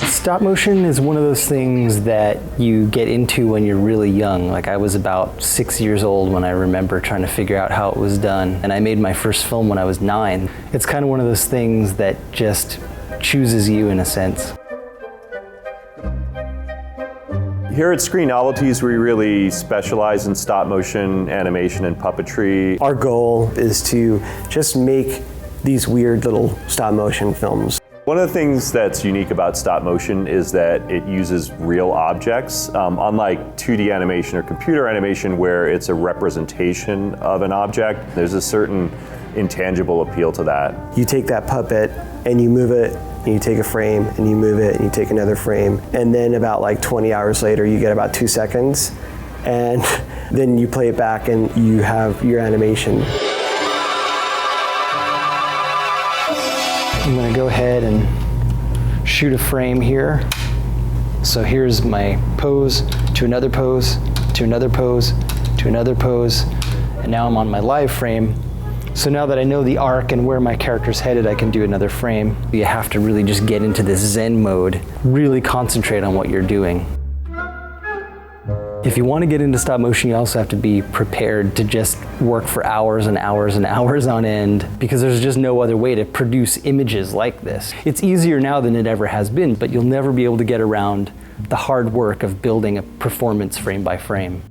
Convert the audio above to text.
Stop motion is one of those things that you get into when you're really young. Like I was about 6 years old when I remember trying to figure out how it was done. And I made my first film when I was 9. It's kind of one of those things that just chooses you in a sense. Here at Screen Novelties, we really specialize in stop motion, animation, and puppetry. Our goal is to just make these weird little stop motion films. One of the things that's unique about stop motion is that it uses real objects, unlike 2D animation or computer animation where it's a representation of an object. There's a certain intangible appeal to that. You take that puppet and you move it, and you take a frame and you move it and you take another frame, and then about like 20 hours later you get about 2 seconds, and then you play it back and you have your animation. I'm going to go ahead and shoot a frame here. So here's my pose, to another pose, to another pose, to another pose, and now I'm on my live frame. So now that I know the arc and where my character's headed, I can do another frame. You have to really just get into this Zen mode, really concentrate on what you're doing. If you want to get into stop motion, you also have to be prepared to just work for hours and hours and hours on end, because there's just no other way to produce images like this. It's easier now than it ever has been, but you'll never be able to get around the hard work of building a performance frame by frame.